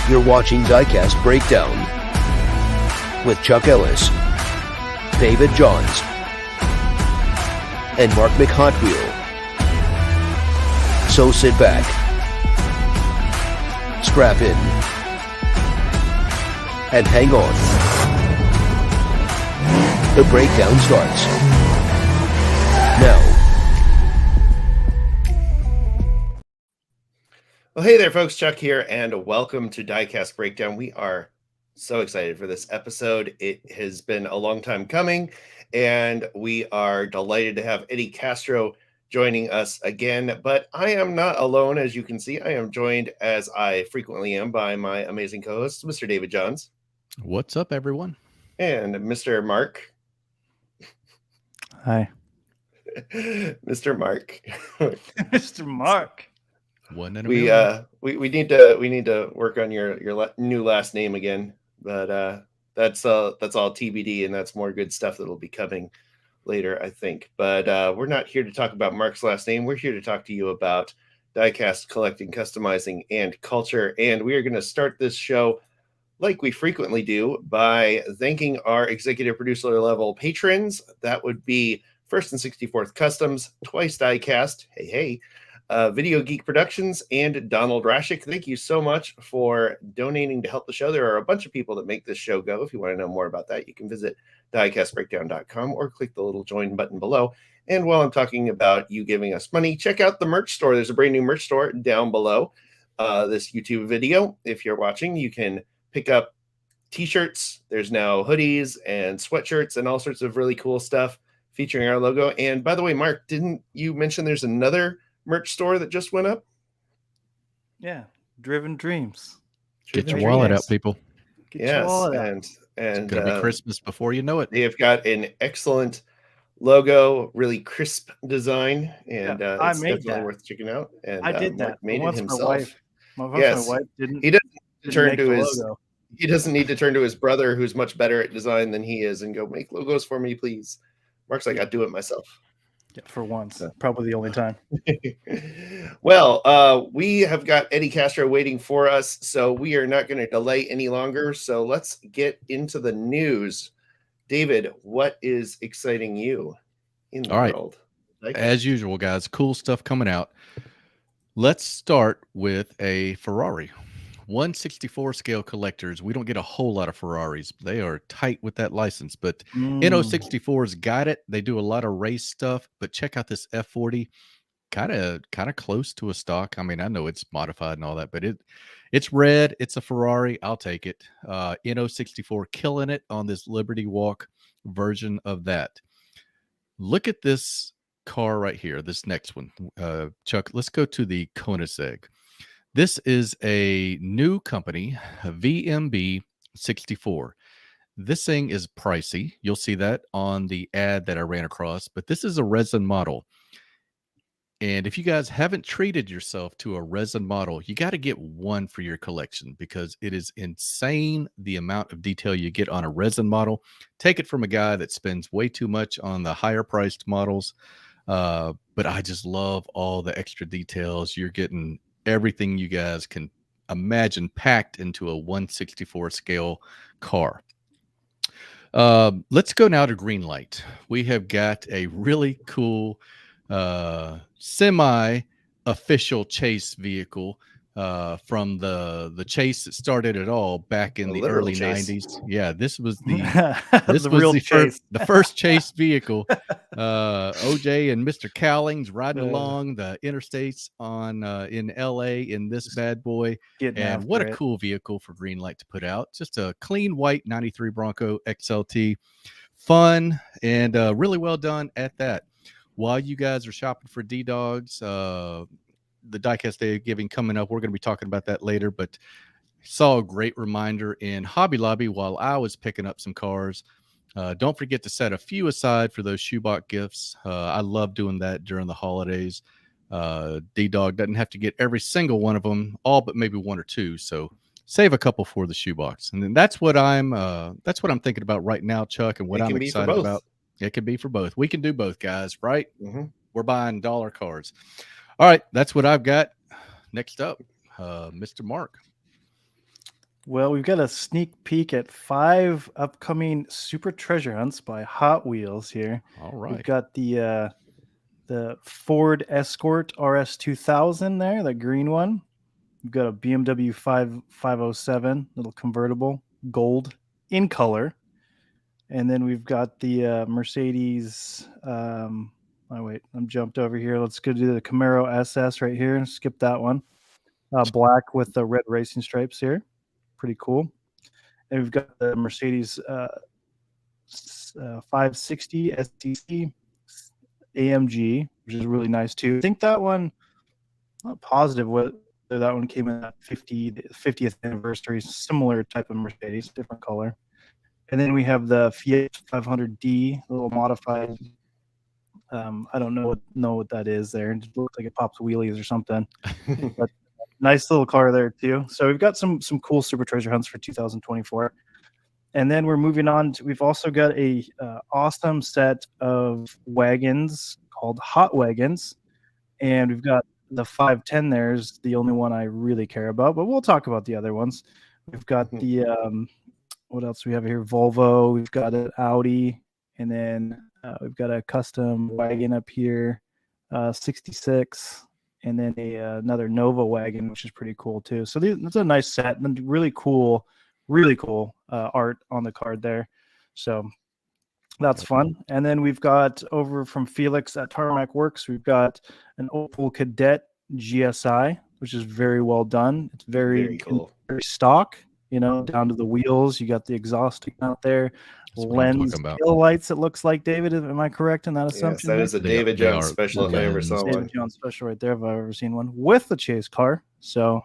You're watching Diecast Breakdown with Chuck Ellis, David Johns, and Mark McHotwheel. So sit back, strap in, and hang on. The breakdown starts now. Well, hey there, folks. Chuck here, and welcome to Diecast Breakdown. We are so excited for this episode. It has been a long time coming, and we are delighted to have Eddie Castro joining us again. But I am not alone, as you can see. I am joined, as I frequently am, by my amazing co-host, Mr. David Johns. What's up, everyone? And Mr. Mark. Hi. Mr. Mark. Mr. Mark. We need to work on your new last name again, but that's all TBD, and that's more good stuff that'll be coming later, I think. But we're not here to talk about Mark's last name. We're here to talk to you about diecast collecting, customizing, and culture. And we are going to start this show like we frequently do by thanking our executive producer level patrons. That would be First and 64th Customs, Twice Diecast, hey, Video Geek Productions, and Donald Rashik. Thank you so much for donating to help the show. There are a bunch of people that make this show go. If you want to know more about that, you can visit diecastbreakdown.com or click the little join button below. And while I'm talking about you giving us money, check out the merch store. There's a brand new merch store down below this YouTube video. If you're watching, you can pick up t-shirts. There's now hoodies and sweatshirts and all sorts of really cool stuff featuring our logo. And by the way, Mark, didn't you mention there's another merch store that just went up? Yeah, Driven Dreams. Get your wallet out, people. Get your wallet out. And it's gonna be Christmas before you know it. They've got an excellent logo, really crisp design, and it's definitely worth checking out. And I did that. Made it himself. My wife didn't. He doesn't need to turn to his brother, who's much better at design than he is, and go make logos for me, please. Mark's like, I'll do it myself. Yeah, for once, probably the only time. Well, we have got Eddie Castro waiting for us, so we are not going to delay any longer. So let's get into the news. David, what is exciting you in the world? As usual, guys, cool stuff coming out. Let's start with a Ferrari. 1/64 scale collectors. We don't get a whole lot of Ferraris. They are tight with that license, but NO64's got it. They do a lot of race stuff, but check out this F40. Kind of close to a stock. I mean, I know it's modified and all that, but it's red. It's a Ferrari. I'll take it. NO64 killing it on this Liberty Walk version of that. Look at this car right here. This next one, Chuck. Let's go to the Koenigsegg. This is a new company, VMB 64. This thing is pricey. You'll see that on the ad that I ran across, but this is a resin model. And if you guys haven't treated yourself to a resin model, you got to get one for your collection because it is insane the amount of detail you get on a resin model. Take it from a guy that spends way too much on the higher priced models. But I just love all the extra details. You're getting everything you guys can imagine packed into a 1/64 scale car. Let's go now to Greenlight. We have got a really cool semi-official chase vehicle from the chase that started it all back in the early chase. 90s. Yeah, this was the first chase vehicle. OJ and Mr. Cowlings riding along the interstates in LA in this bad boy. And what a cool vehicle for Greenlight to put out. Just a clean white 93 Bronco XLT. Fun and really well done at that. While you guys are shopping for D-Dogs, the Diecast Day of Giving coming up, we're going to be talking about that later, but saw a great reminder in Hobby Lobby while I was picking up some cars. Don't forget to set a few aside for those shoebox gifts. I love doing that during the holidays. D-Dog doesn't have to get every single one of them, all but maybe one or two. So save a couple for the shoebox. And then that's what I'm thinking about right now, Chuck, and what I'm excited about. It can be for both. We can do both, guys, right? Mm-hmm. We're buying dollar cars. All right, that's what I've got. Next up, Mr. Mark. Well, we've got a sneak peek at 5 upcoming super treasure hunts by Hot Wheels here. All We've right. got the Ford Escort RS2000 there, the green one. We've got a BMW 507, little convertible, gold in color. And then we've got the Mercedes. I'm jumped over here. Let's go do the Camaro SS right here. Skip that one. Black with the red racing stripes here. Pretty cool. And we've got the Mercedes 560 STC AMG, which is really nice too. I think that one, not positive whether that one came in at 50th anniversary, similar type of Mercedes, different color. And then we have the Fiat 500D, a little modified. I don't know what that is there. It looks like it pops wheelies or something. But nice little car there too. So we've got some cool super treasure hunts for 2024. And then we're moving on. We've also got a awesome set of wagons called Hot Wagons, and we've got the 510 there is the only one I really care about, but we'll talk about the other ones. We've got the what else we have here? Volvo. We've got an Audi, and then we've got a custom wagon up here, 66, and then another Nova wagon, which is pretty cool too. So it's a nice set and really cool art on the card there. So that's fun. And then we've got over from Felix at Tarmac Works, we've got an Opel Kadett GSI, which is very well done. It's very cool, very stock, down to the wheels. You got the exhaust out there. Lens tail lights, it looks like. David, am I correct in that assumption? Yes, that is a David Jones special if I ever saw one. David Jones special right there if I've ever seen one with the chase car. So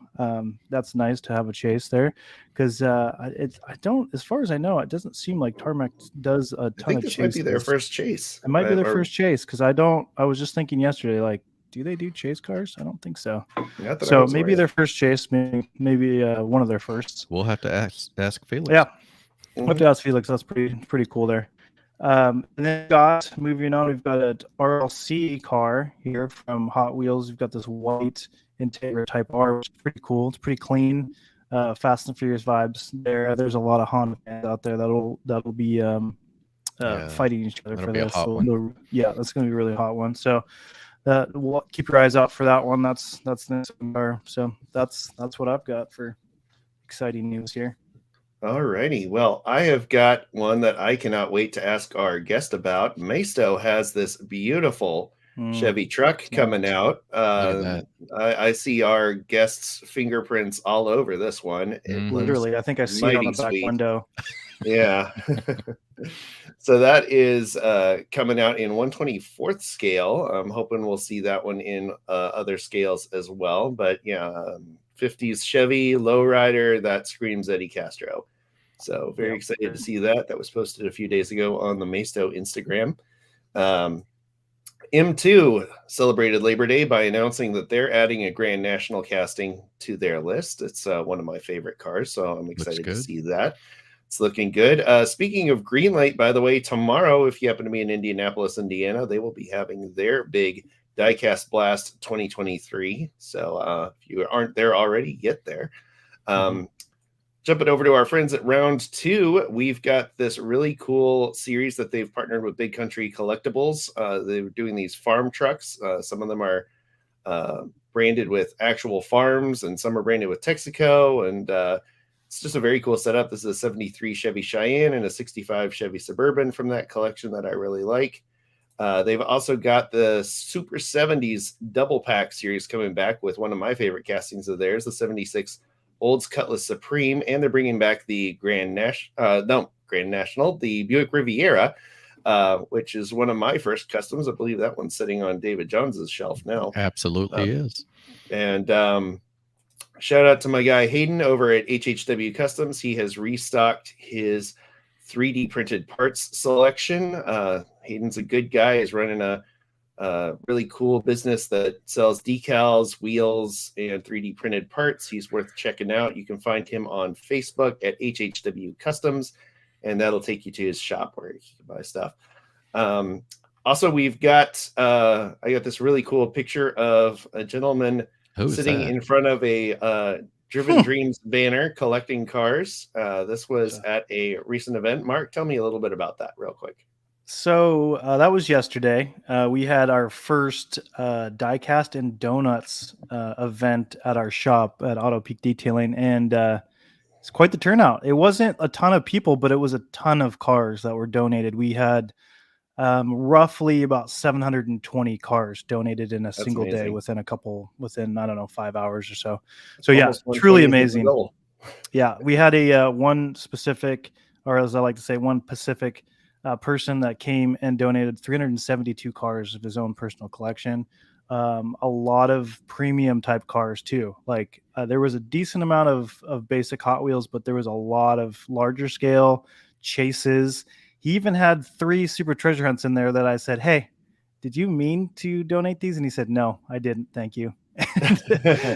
that's nice to have a chase there, because I don't, as far as I know, it doesn't seem like Tarmac does a ton of chases. I think this might be their first chase. It might be their first chase, because I was just thinking yesterday, like, do they do chase cars? I don't think so. So maybe their first chase, maybe one of their firsts. We'll have to ask Felix. Yeah. We'll have to ask Felix. That's pretty cool there. And then moving on, we've got an RLC car here from Hot Wheels. We've got this white Integra Type R, which is pretty cool. It's pretty clean. Fast and Furious vibes there. There's a lot of Honda fans out there that'll be fighting each other for this. That's going to be a really hot one. So we'll keep your eyes out for that one. That's the next car. So that's what I've got for exciting news here. All righty. Well, I have got one that I cannot wait to ask our guest about. Maisto has this beautiful Chevy truck coming out. I see our guest's fingerprints all over this one. Literally, I think I see it on the back window. Yeah. So that is coming out in 1/24th scale. I'm hoping we'll see that one in other scales as well. But yeah, 50s Chevy lowrider that screams Eddie Castro. So very excited to see that. That was posted a few days ago on the Maisto Instagram. M2 celebrated Labor Day by announcing that they're adding a Grand National casting to their list. It's one of my favorite cars, so I'm excited to see that. It's looking good. Speaking of Greenlight, by the way, tomorrow, if you happen to be in Indianapolis, Indiana, they will be having their big Diecast Blast 2023. So if you aren't there already, get there. Jumping over to our friends at Round 2, we've got this really cool series that they've partnered with Big Country Collectibles. They're doing these farm trucks. Some of them are branded with actual farms, and some are branded with Texaco. And it's just a very cool setup. This is a 73 Chevy Cheyenne and a 65 Chevy Suburban from that collection that I really like. They've also got the Super 70s double pack series coming back with one of my favorite castings of theirs, the 76 Olds Cutlass Supreme, and they're bringing back the Grand National, the Buick Riviera, which is one of my first customs. I believe that one's sitting on David Jones's shelf now. Absolutely is. And shout out to my guy Hayden over at HHW Customs. He has restocked his 3D printed parts selection. Hayden's a good guy. He's running a really cool business that sells decals, wheels, and 3D printed parts. He's worth checking out. You can find him on Facebook at HHW Customs, and that'll take you to his shop where you can buy stuff. Also, we've got I got this really cool picture of a gentleman sitting in front of a Driven Dreams banner collecting cars. This was at a recent event. Mark, tell me a little bit about that real quick. So that was yesterday. We had our first Diecast and Donuts event at our shop at Auto Peak Detailing, and it's quite the turnout. It wasn't a ton of people, but it was a ton of cars that were donated. We had roughly about 720 cars donated in a single day within I don't know, 5 hours or so. So yeah, truly amazing. Yeah, we had a one specific, or as I like to say, one Pacific person that came and donated 372 cars of his own personal collection. A lot of premium type cars too. Like there was a decent amount of basic Hot Wheels, but there was a lot of larger scale chases. He even had 3 Super Treasure Hunts in there that I said, "Hey, did you mean to donate these?" And he said, "No, I didn't. Thank you."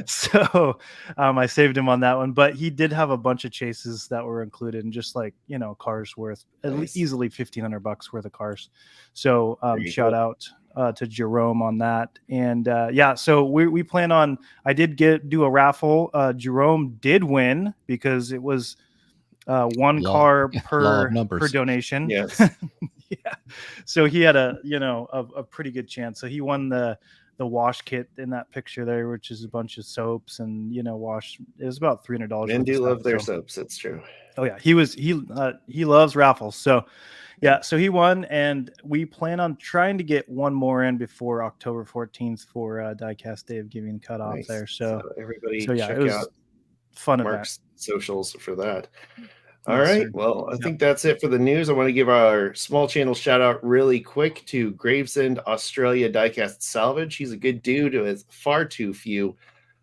So I saved him on that one, but he did have a bunch of chases that were included, and just like, you know, cars worth easily $1,500 worth of cars. So shout out to Jerome on that. And yeah, so we plan on, I did do a raffle. Jerome did win because it was one car per donation. Yes. Yeah. So he had a pretty good chance. So he won the wash kit in that picture there, which is a bunch of soaps and, wash. It was about $300. Men do love their soaps. It's true. Oh yeah. He loves raffles. So yeah, so he won, and we plan on trying to get one more in before October 14th for Diecast Day of Giving cutoff there. So everybody yeah, check it was out fun Mark's socials for that. Yes, all right. sir. Well, I think that's it for the news. I want to give our small channel shout out really quick to Gravesend, Australia Diecast Salvage. He's a good dude who has far too few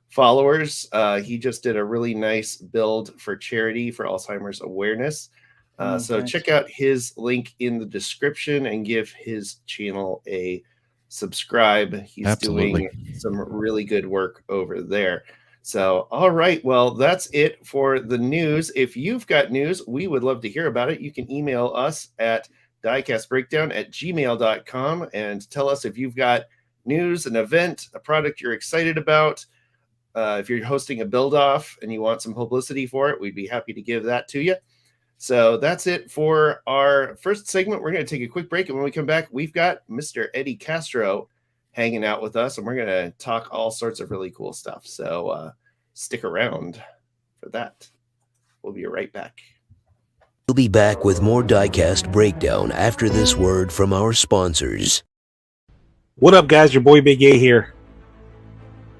followers. He just did a really nice build for charity for Alzheimer's awareness. So nice. Check out his link in the description and give his channel a subscribe. He's doing some really good work over there. So, all right. Well, that's it for the news. If you've got news, we would love to hear about it. You can email us at diecastbreakdown@gmail.com and tell us if you've got news, an event, a product you're excited about. If you're hosting a build-off and you want some publicity for it, we'd be happy to give that to you. So that's it for our first segment. We're going to take a quick break, and when we come back, we've got Mr. Eddie Castro hanging out with us, and we're going to talk all sorts of really cool stuff. So stick around for that. We'll be right back. We'll be back with more Diecast Breakdown after this word from our sponsors. What up, guys? Your boy Big A here.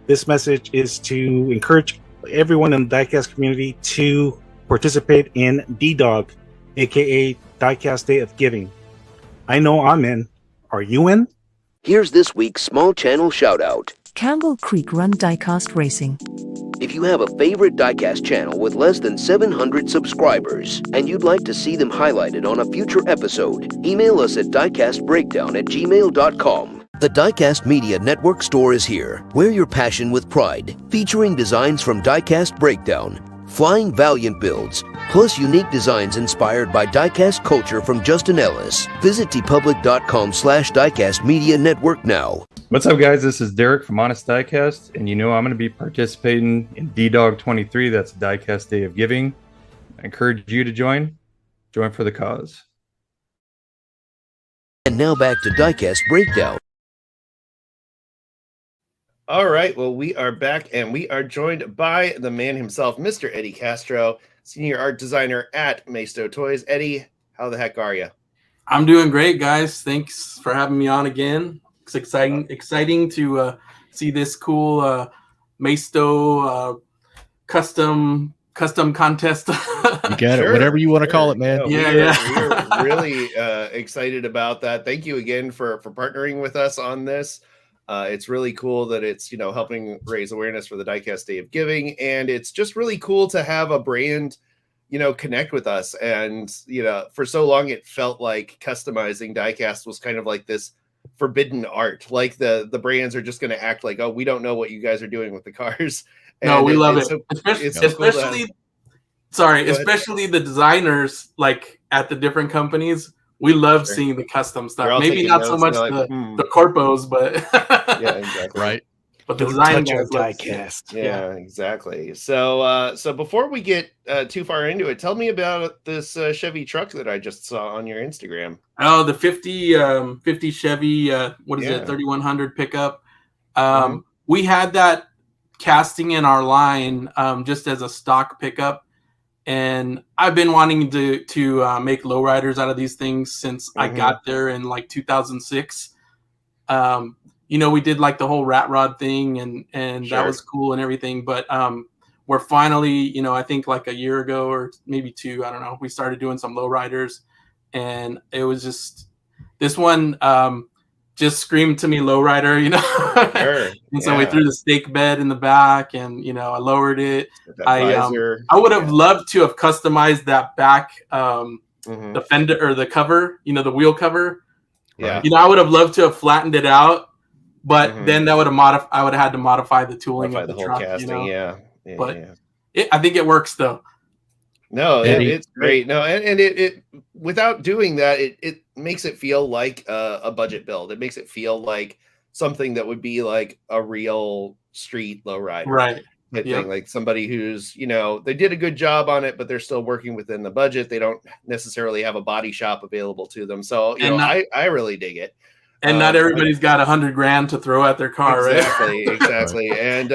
This message is to encourage everyone in the Diecast community to participate in D-Dog, aka Diecast Day of Giving. I know I'm in. Are you in? Here's this week's small channel shout out. Campbell Creek Run Diecast Racing. If you have a favorite Diecast channel with less than 700 subscribers and you'd like to see them highlighted on a future episode, email us at diecastbreakdown@gmail.com. The Diecast Media Network store is here. Wear your passion with pride, featuring designs from Diecast Breakdown, Flying Valiant builds, plus unique designs inspired by diecast culture from Justin Ellis. Visit tpublic.com/Diecast Media Network now. What's up, guys? This is Derek from Honest Diecast, and I'm going to be participating in D-Dog 23. That's Diecast Day of Giving. I encourage you to join. Join for the cause. And now back to Diecast Breakdown. All right. Well, we are back, and we are joined by the man himself, Mr. Eddie Castro, senior art designer at Maisto Toys. Eddie, how the heck are you? I'm doing great, guys. Thanks for having me on again. It's exciting to see this cool Maisto custom contest. You got it. Whatever you want to call it, man. No, Yeah. We're really excited about that. Thank you again for partnering with us on this. It's really cool that it's, helping raise awareness for the Diecast Day of Giving. And it's just really cool to have a brand, connect with us. And, for so long, it felt like customizing diecast was kind of like this forbidden art. Like the brands are just going to act like, oh, we don't know what you guys are doing with the cars. And no, we love it. So, especially the designers, like at the different companies. We love seeing the custom stuff. Maybe not so much the corpos, but yeah, exactly. Right. but the Don't design touch our guys looks- diecast. Yeah, exactly. So so before we get too far into it, tell me about this Chevy truck that I just saw on your Instagram. Oh, the 50 Chevy, what is Yeah. it, 3100 pickup. Mhm. We had that casting in our line just as a stock pickup, and I've been wanting to make lowriders out of these things since I Mhm. got there in like 2006. You know, we did like the whole rat rod thing, and that Sure. was cool and everything, but we're finally, you know, I think like a year ago or maybe two, I don't know, we started doing some lowriders, and it was just this one just screamed to me lowrider, you know. Sure. And so we Yeah. threw the stake bed in the back, and you know, I lowered it. That I visor. would have Yeah. loved to have customized that back Mhm. the fender or the cover, you know, the wheel cover. Yeah. You know, I would have loved to have flattened it out, but Mhm. then that would have I would have had to modify the tooling Modify of the the whole truck, casting. you know. Yeah. Yeah. But yeah. I think it works though. No, Eddie. it's great. No, and it without doing that, it makes it feel like a budget build. It makes it feel like something that would be like a real street lowrider Right. type Yep. thing. Like somebody who's, you know, they did a good job on it, but they're still working within the budget. They don't necessarily have a body shop available to them. So, you And know, not- I really dig it. And not I- everybody's got $100,000 to throw at their car, Exactly, right? exactly. And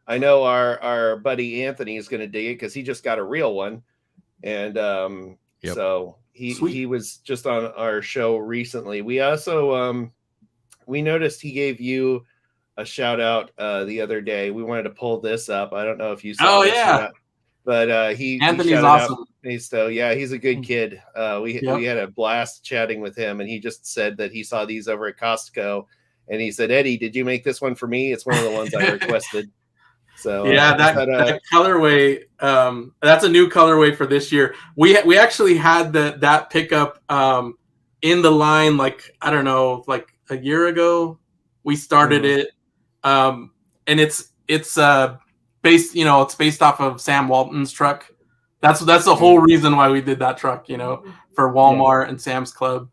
I know our buddy Anthony is going to dig it because he just got a real one, and Yep. so Sweet. he was just on our show recently. We also we noticed he gave you a shout out the other day. We wanted to pull this up. I don't know if you saw Oh, this or yeah. not, but he Anthony's shouted awesome. out Masto. Yeah, he's a good kid. We Yep. had a blast chatting with him, and he just said that he saw these over at Costco, and he said, "Eddie, did you make this one for me? It's one of the ones I requested." So Yeah, that colorway. That's a new colorway for this year. We actually had that pickup in the line, like I don't know, like a year ago. We started it, and it's based, you know, it's based off of Sam Walton's truck. That's the whole reason why we did that truck, you know, for Walmart and Sam's Club.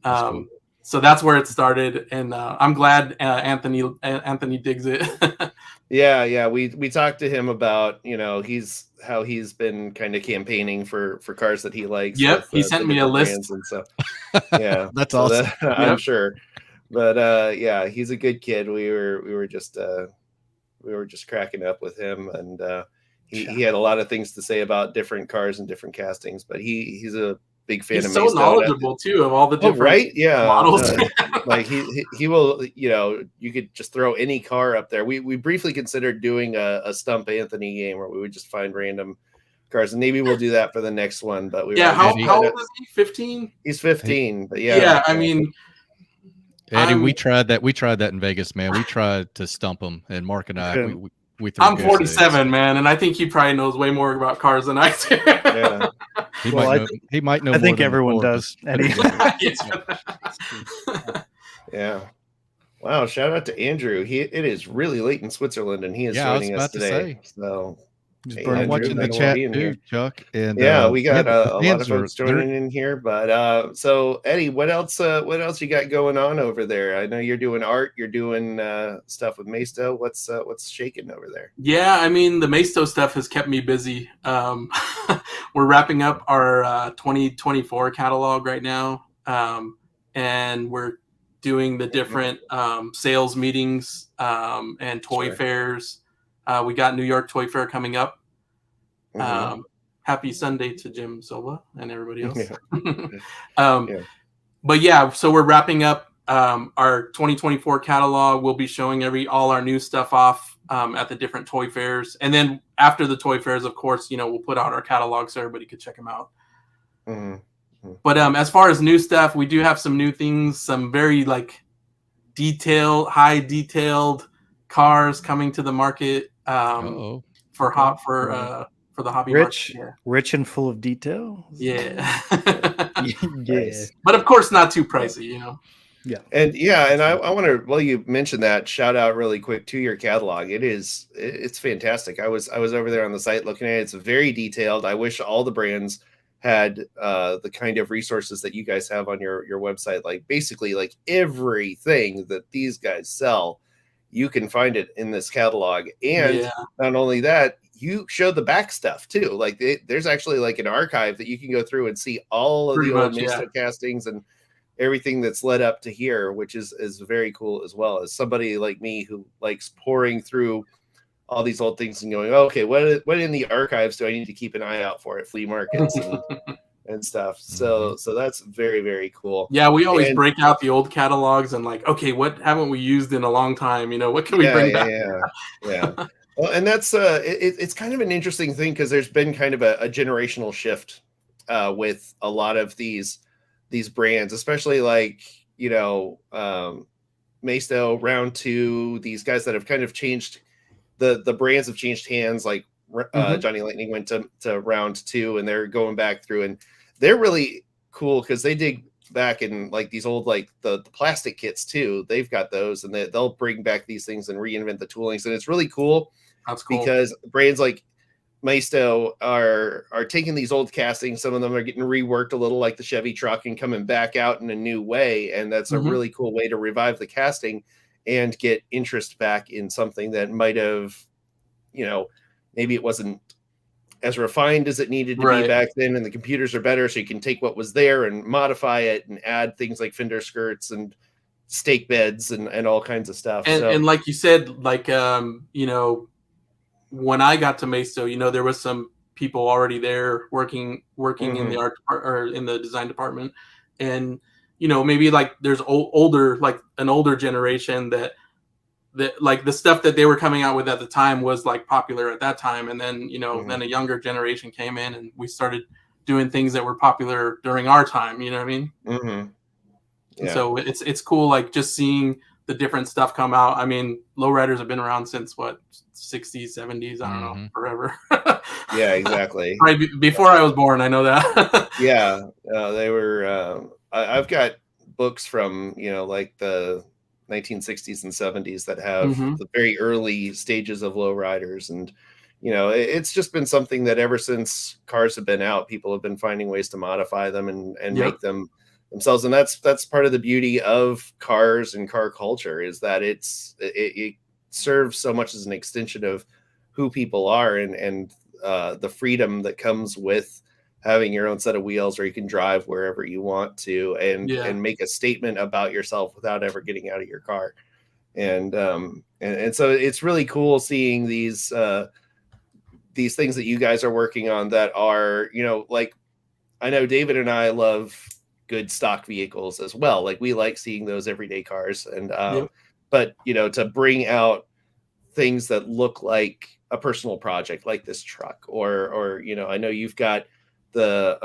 Cool. So that's where it started, and I'm glad Anthony digs it. Yeah. We talked to him about, you know, how he's been kind of campaigning for cars that he likes. Yep, with, he sent the me a different list. brands and stuff. Yeah, That's so awesome. I'm Yep. sure. But yeah, he's a good kid. We were just cracking up with him, and he had a lot of things to say about different cars and different castings. But he's a big fan He's of so Masto. knowledgeable too of all the Oh, different right? Yeah. models. Like he will, you know, you could just throw any car up there. We briefly considered doing a Stump Anthony game where we would just find random cars, and maybe we'll do that for the next one. But we Yeah, were how just old kinda- is he? 15? He's 15, but Yeah, I mean, Eddie, I'm- we tried that in Vegas, man. We tried to stump him, and Mark and I we threw I'm goose 47, eggs. man, and I think he probably knows way more about cars than I do. yeah. He Well, might know. I more think than the everyone four of does, us. Eddie. Yeah. Wow, shout out to Andrew. It is really late in Switzerland, and he is Yeah, I was joining us about to today. say. So Just Hey, burn I'm Andrew, watching the thanks for chat being too, here. Chuck. And yeah, we got the a lot fans of folks they're- joining in here. But so Eddie, what else you got going on over there? I know you're doing art, you're doing stuff with Masto. What's shaking over there? Yeah, I mean, the Masto stuff has kept me busy. We're wrapping up our 2024 catalog right now, and we're doing the different sales meetings and toy Sure. fairs. We got New York Toy Fair coming up. Mhm. Happy Sunday to Jim Silva and everybody else. Yeah. But yeah, so we're wrapping up our 2024 catalog. We'll be showing all our new stuff off at the different toy fairs, and then after the toy fairs, of course, you know, we'll put out our catalog so everybody could check them out. Mhm. But as far as new stuff, we do have some new things, some very like high detailed cars coming to the market Uh-oh. for the hobby Rich, market. rich and full of detail. Yeah. Yeah. Nice. But of course, not too pricey, you know. And I want to, well, you mentioned that, shout out really quick to your catalog. It's fantastic. I was over there on the site looking at it. It's very detailed. I wish all the brands had the kind of resources that you guys have on your website. Like basically like everything that these guys sell you can find it in this catalog. And Yeah. not only that, you show the back stuff too. Like there's actually like an archive that you can go through and see all of Pretty the old much, Mesa castings and everything that's led up to here, which is very cool as well. As somebody like me who likes pouring through all these old things and going, okay, what in the archives do I need to keep an eye out for at flea markets and stuff? So that's very, very cool. Yeah, we always break out the old catalogs and like, okay, what haven't we used in a long time? You know, what can we bring back? Yeah. Well, and that's it's kind of an interesting thing because there's been kind of a generational shift with a lot of these brands, especially like, you know, Maisto, Round 2, these guys that have kind of changed. The brands have changed hands. Like Johnny Lightning went to Round 2, and they're going back through, and they're really cool because they dig back in like these old, like the plastic kits too. They've got those, and they'll bring back these things and reinvent the toolings, and it's really cool. That's cool because brands like Maisto are taking these old castings. Some of them are getting reworked a little, like the Chevy truck, and coming back out in a new way, and that's a really cool way to revive the casting and get interest back in something that might have, you know, maybe it wasn't as refined as it needed to be back then, and the computers are better, so you can take what was there and modify it and add things like fender skirts and stake beds and all kinds of stuff. And like you said, like you know, when I got to Maisto, you know, there was some people already there working in the art or in the design department, and you know, maybe like there's older, like an older generation that like the stuff that they were coming out with at the time was like popular at that time. And then, you know, then a younger generation came in and we started doing things that were popular during our time. You know what I mean? And so it's cool. Like just seeing the different stuff come out. I mean, lowriders have been around since what, 60s, 70s. I don't know, forever. Yeah, exactly. Right before I was born. I know that. Yeah. They were, I've got books from, you know, like the 1960s and 70s that have the very early stages of lowriders, and you know, it's just been something that ever since cars have been out, people have been finding ways to modify them and make them themselves. And that's part of the beauty of cars and car culture, is that it serves so much as an extension of who people are and the freedom that comes with having your own set of wheels, where you can drive wherever you want to and make a statement about yourself without ever getting out of your car. And so it's really cool seeing these things that you guys are working on that are, you know, like, I know David and I love good stock vehicles as well. Like we like seeing those everyday cars, and but you know, to bring out things that look like a personal project like this truck, or you know, I know you've got the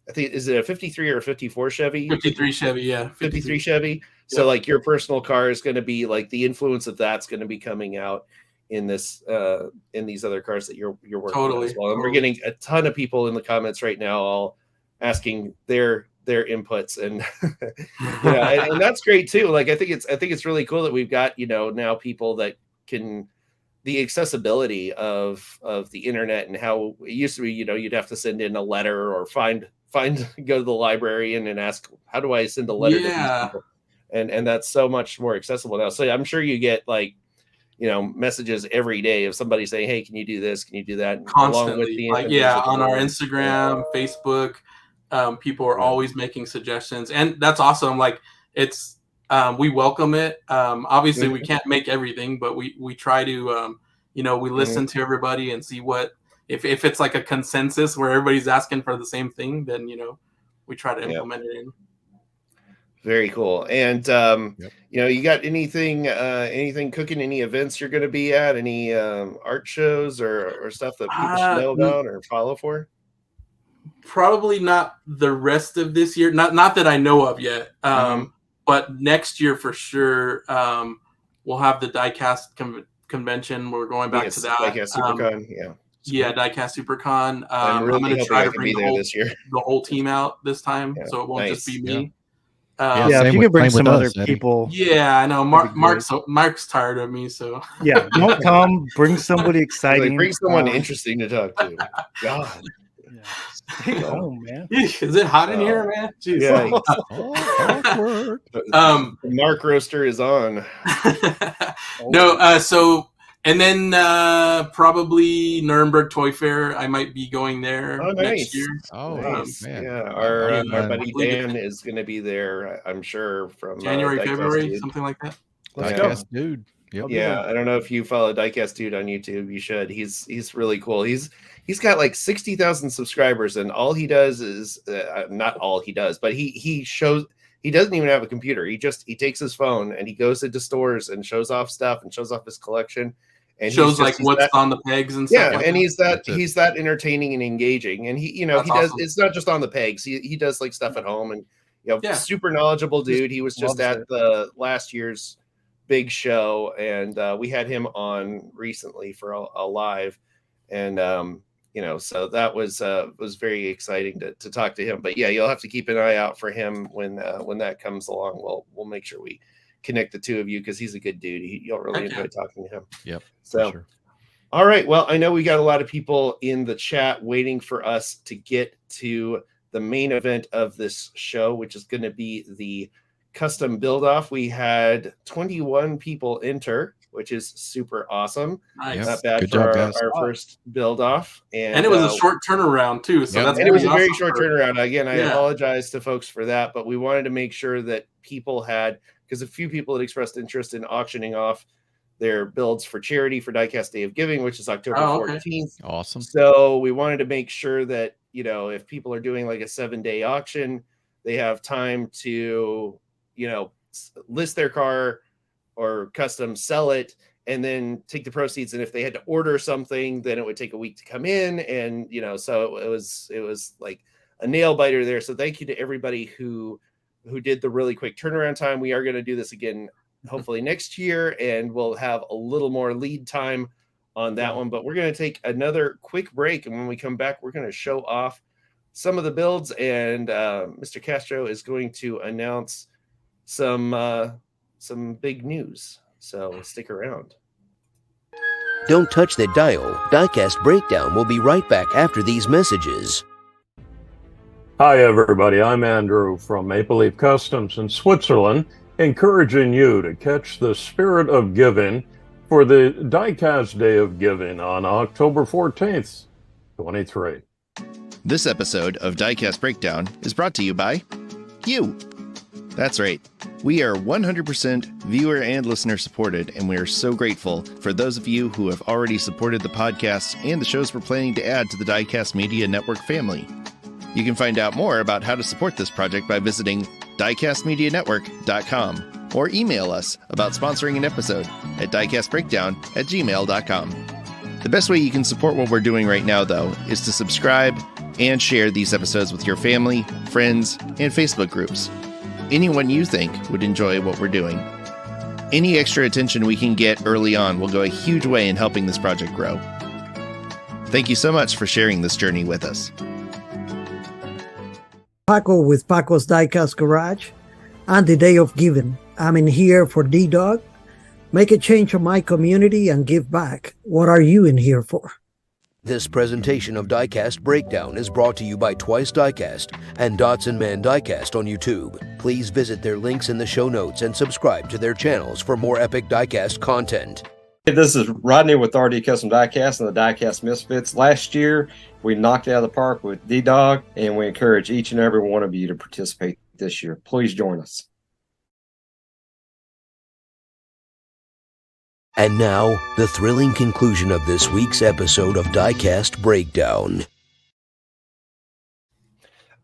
I think, is it a 53 or a 54 Chevy? 53 Chevy, yeah. 53 Chevy. So like your personal car is going to be like, the influence of that's going to be coming out in this in these other cars that you're working on as well. And we're getting a ton of people in the comments right now all asking their inputs, and yeah, and that's great too. Like I think it's really cool that we've got, you know, now people that can, the accessibility of the internet, and how it used to be, you know, you'd have to send in a letter or go to the librarian and ask, how do I send a letter to these people? And that's so much more accessible now. So I'm sure you get like, you know, messages every day of somebody saying, hey, can you do this? Can you do that? Constantly. Along with the like, on our Instagram, Facebook, people are always making suggestions, and that's awesome. Like it's, we welcome it. Obviously we can't make everything, but we try to, you know, we listen to everybody and see what, if it's like a consensus where everybody's asking for the same thing, then, you know, we try to implement it in. Very cool. And, you know, you got anything cooking, any events you're going to be at, any art shows or stuff that people should know about or follow for? Probably not the rest of this year. Not that I know of yet. But next year for sure, we'll have the Diecast convention. We're going back to that. Diecast SuperCon, Diecast SuperCon. I'm going to try to bring the whole team out this time, so it won't just be me. If you could bring some other people. Yeah, I know. Mark's tired of me, so don't come. Bring somebody exciting. Bring someone interesting to talk to. God. Stay home, man. Is it hot in here, man? Jeez. Yeah. Awkward. Mark roaster is on. No, so and then probably Nuremberg Toy Fair. I might be going there Oh, next nice. year. Oh, Nice. man. Yeah, our Yeah. buddy Dan is going to be there, I'm sure, from January, Diecast February, Dude. something like that. Let's go. Diecast dude. Yep. Yeah, I don't know if you follow Diecast Dude on YouTube. You should. He's really cool. He's got like 60,000 subscribers, and all he does is not all he does, but he shows. He doesn't even have a computer. He takes his phone and he goes into stores and shows off stuff and shows off his collection. And Shows like what's on the pegs and stuff. Yeah, like and that. he's that entertaining and engaging. And he That's he does. awesome. It's not just on the pegs. He does like stuff at home, and super knowledgeable dude. He was just Loves at it. the last year's big show, and we had him on recently for a live, and so that was very exciting to talk to him. But yeah, you'll have to keep an eye out for him when that comes along. We'll make sure we connect the two of you, because he's a good dude. You'll really enjoy talking to him. Yep. So Sure. all right, well, I know we got a lot of people in the chat waiting for us to get to the main event of this show, which is going to be the custom build off. We had 21 people enter, which is super awesome. Nice. Not bad Good for job, guys. our first build off. And it was a short turnaround too. So that's and it was a pretty very awesome short for- turnaround. Again, I Yeah. apologize to folks for that, but we wanted to make sure that people had, because a few people had expressed interest in auctioning off their builds for charity for Diecast Day of Giving, which is October 14th. Awesome. So we wanted to make sure that, if people are doing like a 7-day auction, they have time to, list their car or custom sell it, and then take the proceeds. And if they had to order something, then it would take a week to come in. And, so it was like a nail biter there. So thank you to everybody who did the really quick turnaround time. We are going to do this again, hopefully next year, and we'll have a little more lead time on that one. But we're going to take another quick break, and when we come back, we're going to show off some of the builds, and Mr. Castro is going to announce some big news. So stick around. Don't touch that dial. Diecast Breakdown will be right back after these messages. Hi, everybody. I'm Andrew from Maple Leaf Customs in Switzerland, encouraging you to catch the spirit of giving for the Diecast Day of Giving on October 14th, 23. This episode of Diecast Breakdown is brought to you by you. That's right. We are 100% viewer and listener supported, and we are so grateful for those of you who have already supported the podcast and the shows we're planning to add to the Diecast Media Network family. You can find out more about how to support this project by visiting diecastmedianetwork.com or email us about sponsoring an episode at diecastbreakdown@gmail.com. The best way you can support what we're doing right now, though, is to subscribe and share these episodes with your family, friends, and Facebook groups. Anyone you think would enjoy what we're doing. Any extra attention we can get early on will go a huge way in helping this project grow. Thank you so much for sharing this journey with us. Paco with Paco's Diecast Garage and the Day of Giving. I'm in here for D-Dog. Make a change in my community and give back. What are you in here for? This presentation of Diecast Breakdown is brought to you by Twice Diecast and Dotson Man Diecast on YouTube. Please visit their links in the show notes and subscribe to their channels for more epic Diecast content. Hey, this is Rodney with RD Custom Diecast and the Diecast Misfits. Last year, we knocked it out of the park with D-Dog, and we encourage each and every one of you to participate this year. Please join us. And now, the thrilling conclusion of this week's episode of Diecast Breakdown.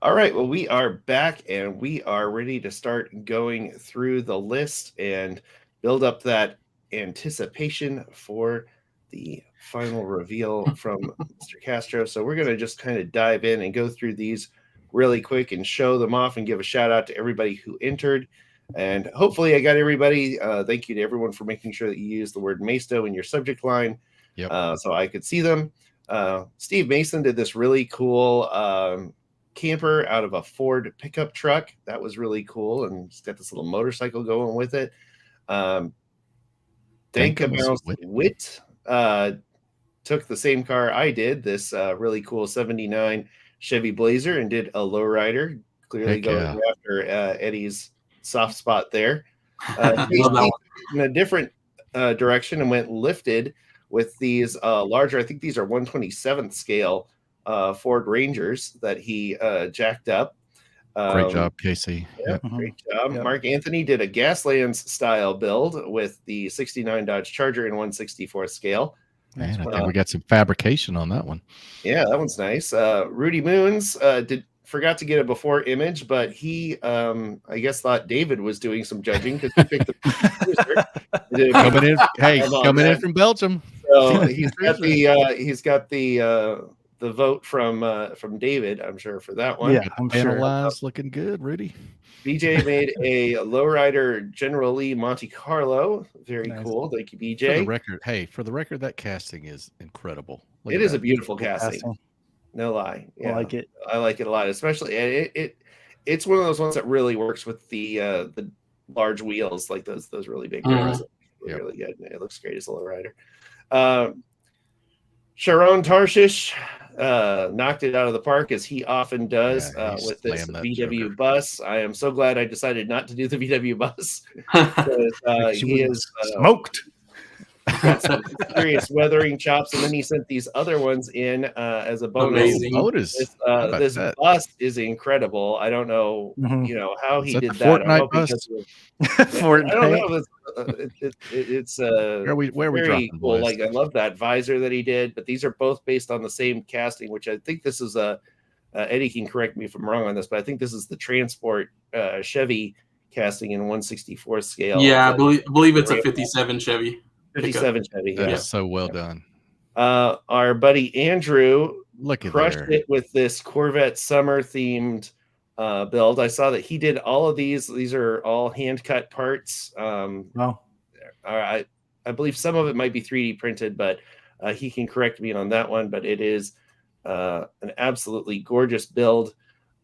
All right, well, we are back, and we are ready to start going through the list and build up that anticipation for the final reveal from Mr. Castro. So we're going to just kind of dive in and go through these really quick and show them off and give a shout out to everybody who entered. And hopefully I got everybody. Thank you to everyone for making sure that you use the word Maisto in your subject line. Yep. So I could see them. Steve Mason did this really cool camper out of a Ford pickup truck. That was really cool. And he's got this little motorcycle going with it. Dankamouse Wit took the same car I did, this really cool 79 Chevy Blazer and did a lowrider, clearly Heck going yeah. after Eddie's soft spot there. Love that Casey one. in a different direction and went lifted with these larger, I think these are 1/27th scale Ford Rangers that he jacked up. Great job, Casey. Yeah, Yep. great job. Yep. Mark Anthony did a Gaslands style build with the 69 Dodge Charger in 1/64th scale. Man, I think we got some fabrication on that one. Yeah, that one's nice. Rudy Moons forgot to get a before image, but he I guess thought David was doing some judging because he picked the coming in from Belgium. So he's got the vote from David, I'm sure, for that one. Yeah, I'm sure. Lines looking good, Rudy. BJ made a lowrider General Lee Monte Carlo. Very Nice. cool. Thank you, For BJ. the record, that casting is incredible. Look It at is that. a beautiful casting. No lie. Yeah. I like it. I like it a lot, especially it's one of those ones that really works with the large wheels, like those really big wheels. Really good. It looks great as a lowrider. Sharon Tarshish knocked it out of the park as he often does with this VW bus. I am so glad I decided not to do the VW bus because he is smoked. Got some serious weathering chops, and then he sent these other ones in as a bonus. Amazing. This bus is incredible. I don't know, how he did that. Fortnite bus? I don't know. It's where we very dropping, cool. boys? Like I love that visor that he did, but these are both based on the same casting, which I think this is Eddie can correct me if I'm wrong on this, but I think this is the Transport Chevy casting in 1/64 scale. Yeah, I believe it's a 57 Chevy. 57 Chevy. That is so well done. Our buddy Andrew crushed there. it with this Corvette summer themed build. I saw that he did all of these. These are all hand cut parts. Wow. I believe some of it might be 3D printed, but he can correct me on that one. But it is an absolutely gorgeous build.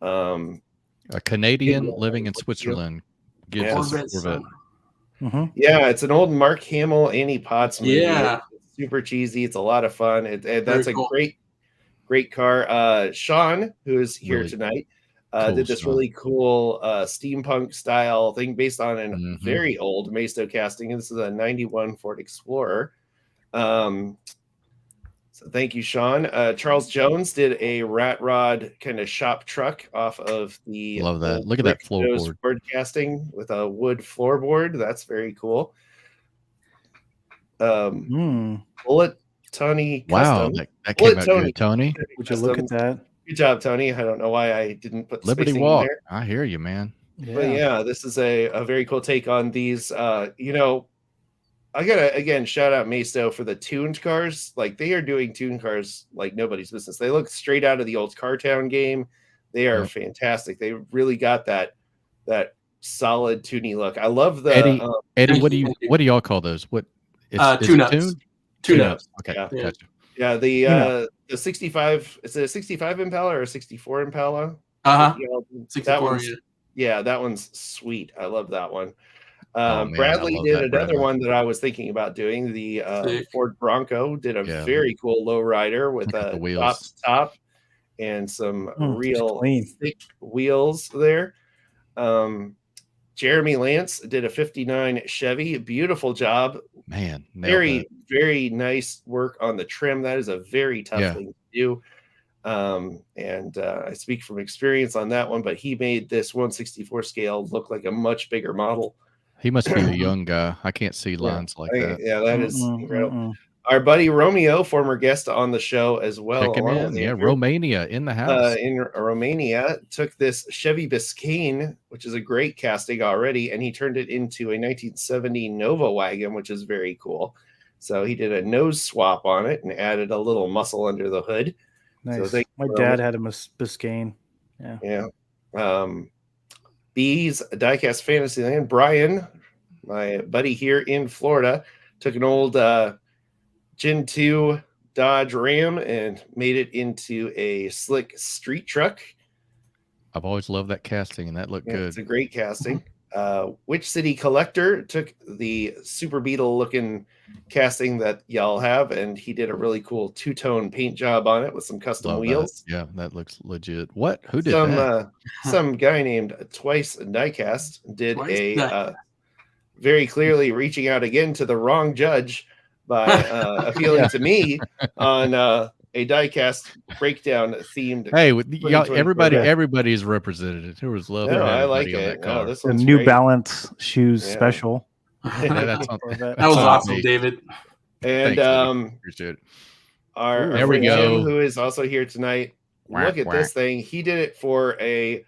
A Canadian living in Switzerland gives us a Corvette. Yeah, it's an old Mark Hamill, Annie Potts movie. Yeah. It's super cheesy. It's a lot of fun. That's cool. Great car. Sean, who is here tonight, did this really cool steampunk style thing based on a very old Maisto casting. And this is a 91 Ford Explorer. So thank you, Sean. Charles Jones did a rat rod kind of shop truck off of the love that. Look at that floorboard. Ford casting with a wood floorboard. That's very cool. Bullet Tony. Wow, Custom. that came out good, Tony. Would you look at that? Good job, Tony. I don't know why I didn't put the Liberty spacing Walk. in there. I hear you, man. But yeah, this is a very cool take on these. I gotta again shout out Maisto for the tuned cars. Like they are doing tuned cars like nobody's business. They look straight out of the old Cartown game. They are fantastic. They really got that solid toony look. I love the Eddie. What do y'all call those? What tune-ups. Tune-ups. Okay, yeah. gotcha. Yeah, the 65. Is it a 65 Impala or a 64 Impala? 64. That one's sweet. I love that one. Bradley did another one that I was thinking about doing. The Ford Bronco did a very cool lowrider with a top and some real thick wheels there. Jeremy Lance did a 59 Chevy. Beautiful job. Man, very, very nice work on the trim. That is a very tough thing to do. And I speak from experience on that one, but he made this 1/64 scale look like a much bigger model. He must be a young guy. I can't see lines like that. Yeah, that is incredible. Our buddy Romeo, former guest on the show as well. Check him in. Yeah, Romania in the house. In Romania, took this Chevy Biscayne, which is a great casting already, and he turned it into a 1970 Nova wagon, which is very cool. So he did a nose swap on it and added a little muscle under the hood. Nice. So my dad had a Biscayne. Yeah. B's Diecast Fantasyland. Brian, my buddy here in Florida, took an old Gen 2 Dodge Ram and made it into a slick street truck. I've always loved that casting, and that looked good. It's a great casting. Which City Collector took the Super Beetle looking casting that y'all have, and he did a really cool two-tone paint job on it with some custom Love wheels. that. Yeah, that looks legit. What? Who did that? Some guy named Twice Diecast did very clearly reaching out again to the wrong judge by appealing to me on a Diecast Breakdown themed. Hey, y'all, everybody is represented. There was love. No, for I everybody like on it. that car. This The one's New great. Balance shoes special. That was awesome, David. And Thanks, appreciate it. Our there we friend go. Jim, who is also here tonight. Look at this thing. He did it for a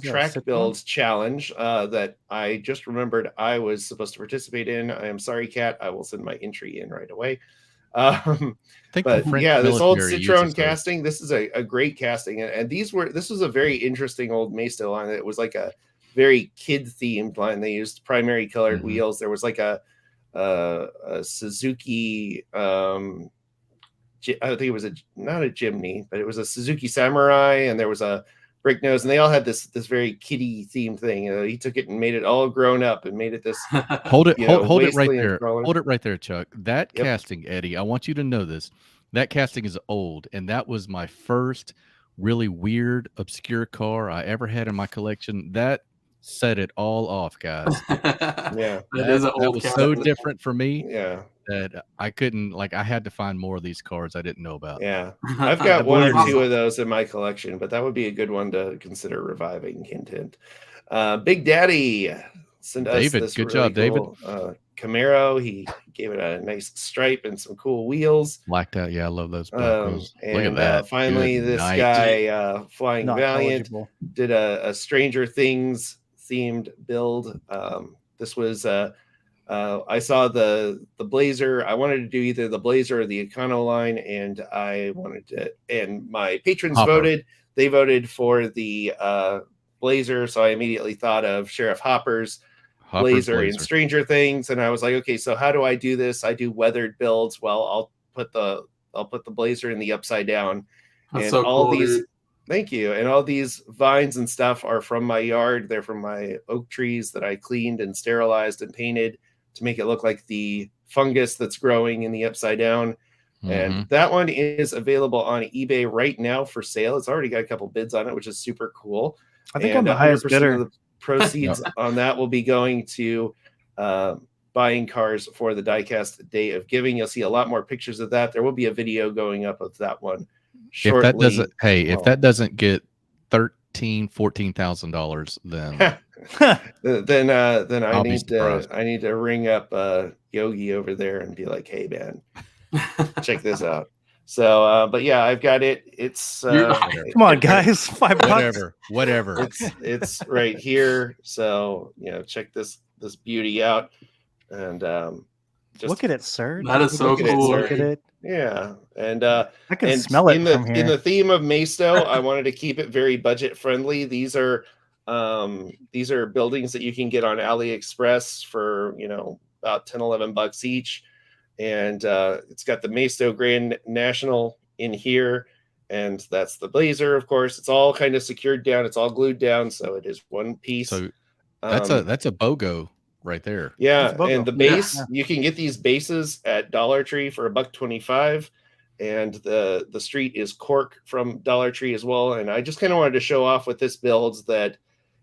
track builds challenge that I just remembered I was supposed to participate in. I am sorry, Kat. I will send my entry in right away. But yeah, this old Citroen casting. This is a great casting, and this was a very interesting old Maisto line. It was like a very kid themed line. They used primary colored wheels. There was like a Suzuki. I think it was not a Jimny, but it was a Suzuki Samurai, and there was a brick nose, and they all had this very kiddie themed thing. He took it and made it all grown up and made it this. Hold it right there. Hold it right there, Chuck. That casting, Eddie, I want you to know this. That casting is old, and that was my first really weird, obscure car I ever had in my collection. That set it all off, guys. Yeah, that was so different for me. Yeah. That I couldn't, I had to find more of these cars I didn't know about. Yeah, I've got one or two of those in my collection, but that would be a good one to consider reviving. Hint, hint. Big Daddy sent us David, this good really job, David. cool, Camaro. He gave it a nice stripe and some cool wheels. Blacked out, yeah, I love those. Look And at that. finally, Good this night. guy, Flying Not Valiant, eligible. did a Stranger Things themed build. This was I saw the Blazer. I wanted to do either the Blazer or the Econo line, and I wanted to. And my patrons voted. They voted for the Blazer, so I immediately thought of Sheriff Hopper's Blazer in Stranger Things, and I was like, okay, so how do I do this? I do weathered builds. Well, I'll put the Blazer in the upside down. That's and so all cool, these. dude. Thank you. And all these vines and stuff are from my yard. They're from my oak trees that I cleaned and sterilized and painted to make it look like the fungus that's growing in the upside down. And that one is available on eBay right now for sale. It's already got a couple bids on it, which is super cool. I think I'm the highest bidder. Of the proceeds on that will be going to buying cars for the Diecast Day of Giving. You'll see a lot more pictures of that. There will be a video going up of that one shortly. If that doesn't get $14,000, then then I I'll be need surprised. I need to ring up Yogi over there and be like, hey man, check this out. So but yeah, I've got it. It's come on guys, $5. Whatever. It's right here. So check this beauty out. And just look at it, sir. That is so cool. Look at it. Yeah, and I can smell it from here. In the theme of Maisto, I wanted to keep it very budget friendly. These are buildings that you can get on AliExpress for about $10-11 each, and it's got the Maisto Grand National in here, and that's the Blazer. Of course, it's all kind of secured down. It's all glued down, so it is one piece. So that's a BOGO right there. Yeah, and the base, you can get these bases at Dollar Tree for $1.25, and the street is cork from Dollar Tree as well. And I just kind of wanted to show off with this build that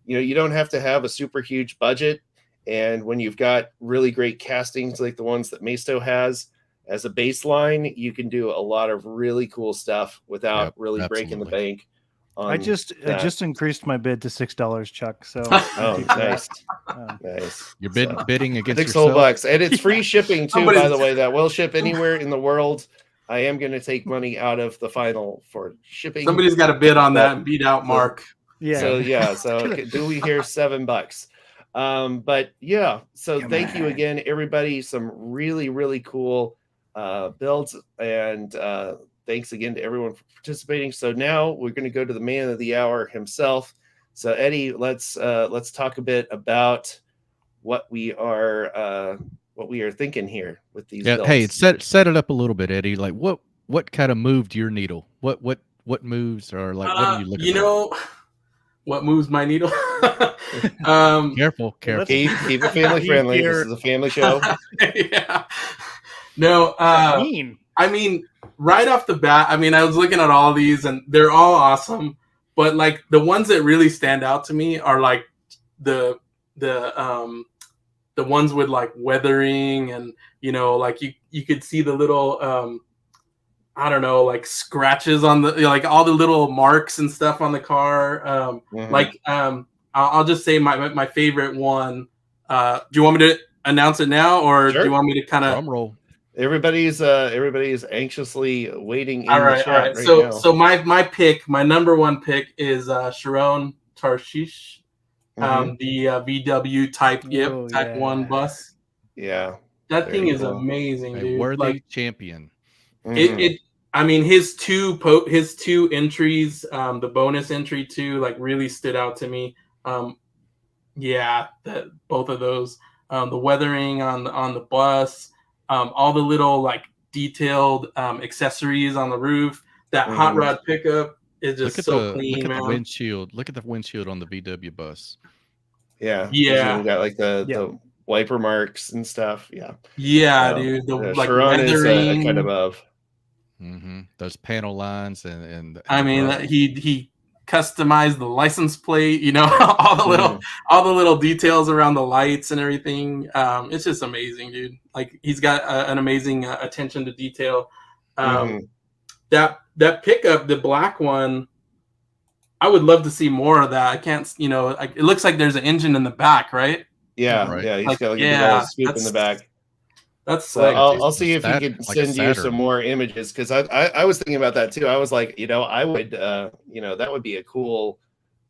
you don't have to have a super huge budget, and when you've got really great castings like the ones that Maisto has as a baseline, you can do a lot of really cool stuff without breaking the bank. I just increased my bid to $6, Chuck. So nice. Nice. You're bidding against $6, and it's free shipping too. By the way, that will ship anywhere in the world. I am going to take money out of the final for shipping. Somebody's got to bid on that and beat out Mark. Yeah. So do we hear $7? But yeah. So thank you again, everybody. Some really really cool builds, and thanks again to everyone for participating. So now we're going to go to the man of the hour himself. So Eddie, let's talk a bit about what we are thinking here with these builds. Hey, set it up a little bit, Eddie. Like what kind of moved your needle? What moves are like? What are you looking for? What moves my needle? Careful. Keep it family friendly. This is a family show. Yeah. No, I mean, right off the bat, I mean, I was looking at all these and they're all awesome, but like the ones that really stand out to me are like the ones with like weathering and, you know, like you could see the little, I don't know, like scratches on the, like all the little marks and stuff on the car. I'll just say my favorite one. Do you want me to announce it now, or Sure. do you want me to kind of drum roll? Everybody's anxiously waiting in all the right. chat right So now. so my number one pick is Sharon Tarshish, the VW Type Type 1 bus. Yeah, that very thing is cool. amazing, A dude. worthy Like champion. I mean, his two entries, the bonus entry too, like really stood out to me. Both of those, the weathering on the bus, all the little like detailed accessories on the roof. That hot rod pickup is just so clean, look at man. the windshield. Look at the windshield on the VW bus. Yeah. Yeah. You got like the wiper marks and stuff. Yeah. Yeah, dude. The like Sharon is weathering. a cut above. Those panel lines and I mean, he customized the license plate, you know, all the little details around the lights and everything. It's just amazing, dude. Like he's got an amazing attention to detail. That pickup, the black one, I would love to see more of that. I can't, you know, it looks like there's an engine in the back, right? Yeah, Right. yeah. He's Like, got like a big old scoop in that's- the back. That's So sick. I'll see if he Like can a send you some Saturn. more images, because I was thinking about that too. I was like, you know, I would you know, that would be a cool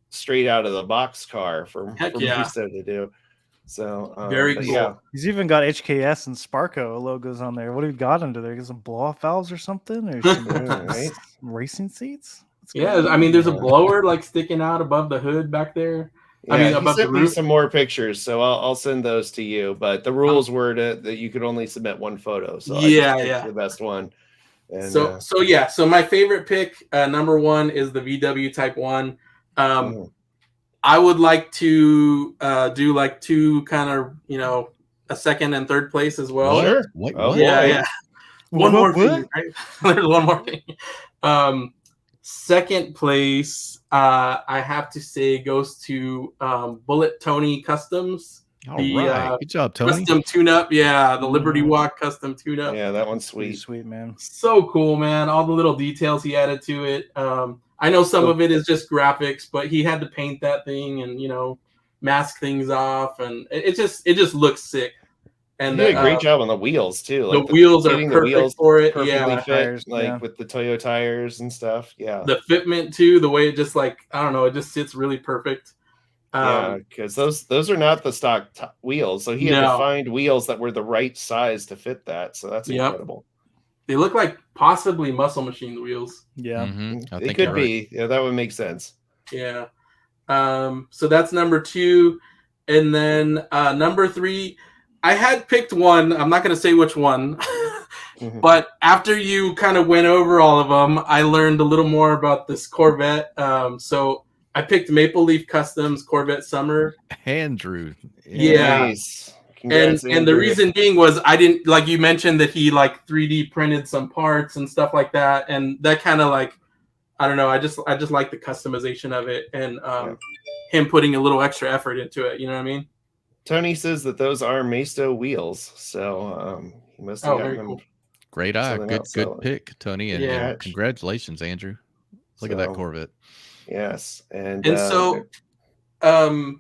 straight out of the box car for yeah. Misto to do. So Very but cool. yeah. He's even got HKS and Sparco logos on there. What have you got under there? Got some blow-off valves or something? Or some, Right. some racing seats? What's Yeah, going on? I mean, there's a blower like sticking out above the hood back there. Yeah, I mean, he above the sent me roof. some more pictures, so I'll send those to you. But the rules were that you could only submit one photo. So I just picked the best one. And, So my favorite pick, number one, is the VW Type 1. I would like to do like two kind of, you know, a second and third place as well. Sure. What? Yeah. One more thing, right? There's one more thing. Second place, I have to say, goes to Bullet Tony Customs. All right. Good job, Tony. Custom tune-up. Yeah, the Liberty Walk custom tune-up. Yeah, that one's sweet. Sweet, man. So cool, man. All the little details he added to it. I know some of it is just graphics, but he had to paint that thing and, you know, mask things off, and it just looks sick. And he did a great job on the wheels too. Like the wheels are getting perfect for it. Perfectly Yeah, fit, tires, like with the Toyo tires and stuff. Yeah, the fitment too. The way it just like, I don't know, it just sits really perfect. Yeah, because those are not the stock wheels. So he had to find wheels that were the right size to fit that. So that's incredible. They look like possibly muscle machined wheels. Yeah, it could be. Yeah, that would make sense. Yeah. So that's number two, and then number three. I had picked one. I'm not going to say which one, but after you kind of went over all of them, I learned a little more about this Corvette. So I picked Maple Leaf Customs Corvette Summer. Andrew. Yeah. Nice. Congrats, And the reason being was I didn't, like you mentioned that he like 3D printed some parts and stuff like that. And that kind of like, I don't know. I just like the customization of it and him putting a little extra effort into it. You know what I mean? Tony says that those are Maisto wheels, so he must have gotten them. Cool. Great eye, good pick, Tony, and congratulations, Andrew. Look at that Corvette. Yes, and so, what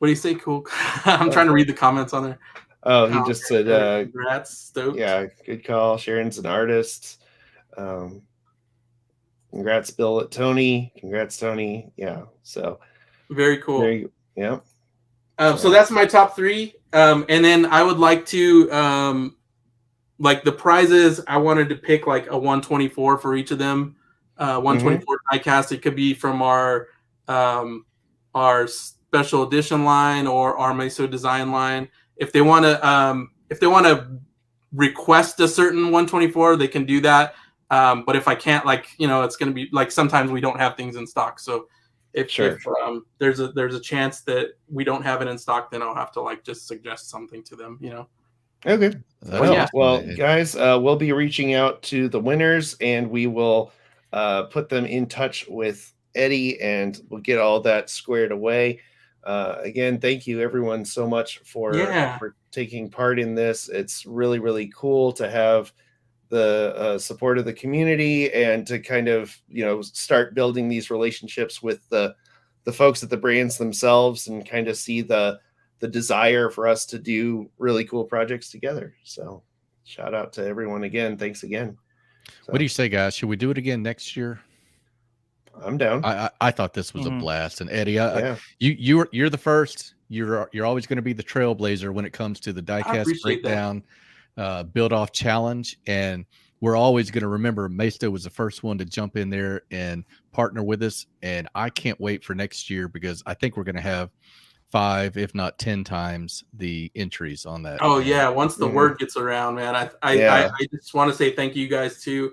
do you say? Cool. I'm trying to read the comments on there. Oh, he just said, "Congrats, stoked." Yeah, good call. Sharon's an artist. Congrats, Bill at Tony. Congrats, Tony. Yeah, so very cool. Yeah. So that's my top three. And then I would like to, like the prizes, I wanted to pick like a 124 for each of them. 124 diecast. It could be from our special edition line or our Meso design line. If they want to request a certain 124, they can do that. But if I can't, like, you know, it's going to be like sometimes we don't have things in stock. So If there's a chance that we don't have it in stock, then I'll have to like just suggest something to them, you know. Okay. That's Well, awesome. guys, we'll be reaching out to the winners, and we will put them in touch with Eddie, and we'll get all that squared away. Again, thank you everyone so much for taking part in this. It's really, really cool to have the support of the community and to kind of, start building these relationships with the folks at the brands themselves, and kind of see the desire for us to do really cool projects together. So shout out to everyone again. Thanks again. So, what do you say, guys? Should we do it again next year? I'm down. I thought this was a blast, and Eddie, Yeah. you're the first. You're always going to be the trailblazer when it comes to the Diecast Breakdown build off challenge, and we're always going to remember Maisto was the first one to jump in there and partner with us, and I can't wait for next year because I think we're going to have 5, if not 10 times the entries on that. Oh yeah, once the word gets around, man, I just want to say thank you guys too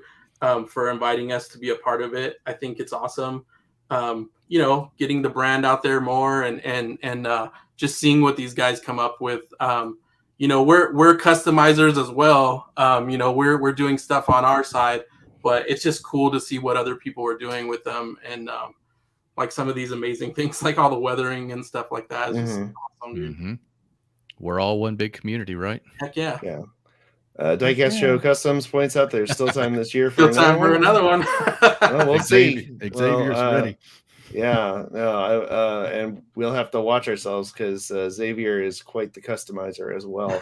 for inviting us to be a part of it. I think it's awesome. Getting the brand out there more, and just seeing what these guys come up with. We're customizers as well. We're doing stuff on our side, but it's just cool to see what other people are doing with them, and like some of these amazing things, like all the weathering and stuff like that. Is just awesome, dude. We're all one big community, right? Heck yeah. Yeah. Diecast Show Customs points out there's still time this year for another one. Well, we'll see. Xavier's ready. Yeah, no, and we'll have to watch ourselves because Xavier is quite the customizer as well.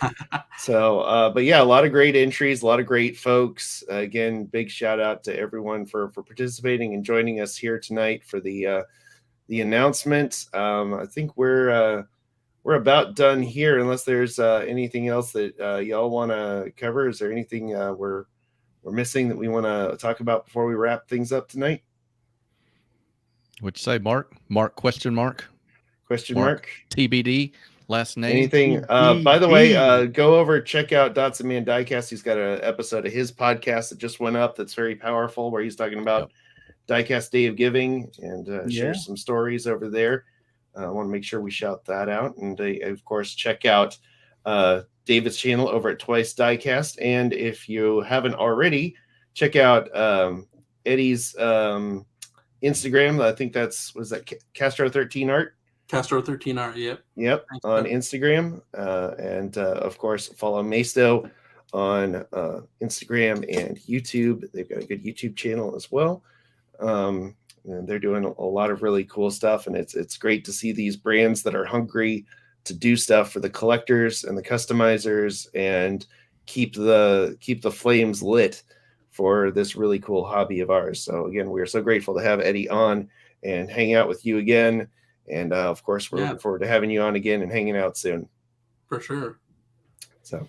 So, but yeah, a lot of great entries, a lot of great folks. Again, big shout out to everyone for participating and joining us here tonight for the announcement. I think we're about done here, unless there's anything else that y'all want to cover. Is there anything we're missing that we want to talk about before we wrap things up tonight? What'd you say, Mark? Mark, question mark? Question mark? TBD, last name? Anything? By the way, go over, check out Dotson Man Diecast. He's got an episode of his podcast that just went up that's very powerful, where he's talking about Diecast Day of Giving and shares some stories over there. I want to make sure we shout that out. And of course, check out David's channel over at Twice Diecast. And if you haven't already, check out Eddie's Instagram. I think was that Castro 13 Art. Castro 13 Art. Yep. Thanks, on Instagram, and of course follow Maisto on Instagram and YouTube. They've got a good YouTube channel as well, and they're doing a lot of really cool stuff. And it's great to see these brands that are hungry to do stuff for the collectors and the customizers and keep the flames lit for this really cool hobby of ours. So again, we are so grateful to have Eddie on and hang out with you again. And of course, we're looking forward to having you on again and hanging out soon. For sure. So,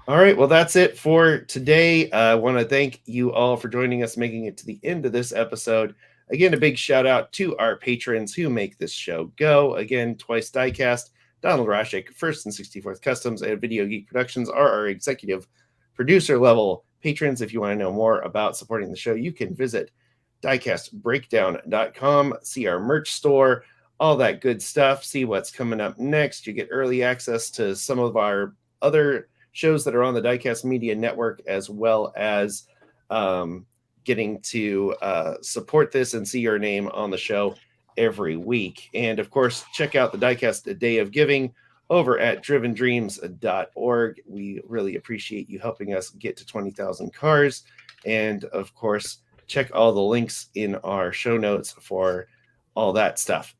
all right. Well, that's it for today. I want to thank you all for joining us, making it to the end of this episode. Again, a big shout out to our patrons who make this show go. Again, Twice Diecast, Donald Rashik, First and 64th Customs, and Video Geek Productions are our executive producer level patrons. If you want to know more about supporting the show, you can visit diecastbreakdown.com, see our merch store, all that good stuff, see what's coming up next. You get early access to some of our other shows that are on the Diecast Media Network, as well as getting to support this and see your name on the show every week. And of course, check out the Diecast Day of Giving over at drivendreams.org. We really appreciate you helping us get to 20,000 cars. And of course, check all the links in our show notes for all that stuff.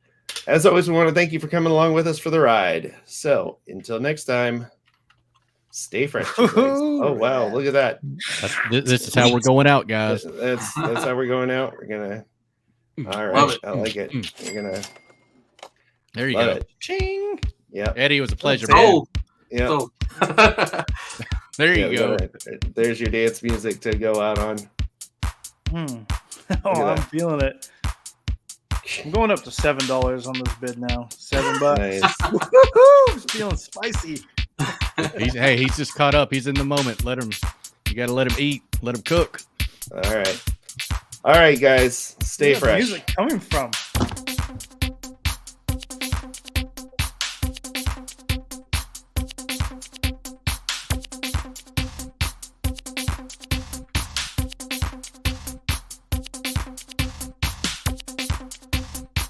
As always, we want to thank you for coming along with us for the ride. So until next time, stay fresh. Oh, wow. Look at that. This is how we're going out, guys. That's how we're going out. We're going to. All right. I like it. We're going to. There you go. Ching. Yeah. Eddie, it was a pleasure. Yeah. There you go. There's your dance music to go out on. I'm feeling it. I'm going up to $7 on this bid now. $7. Nice. Woo-hoo! Feeling spicy. He's just caught up. He's in the moment. You got to let him eat. Let him cook. All right, guys. Stay fresh. Where's the music coming from?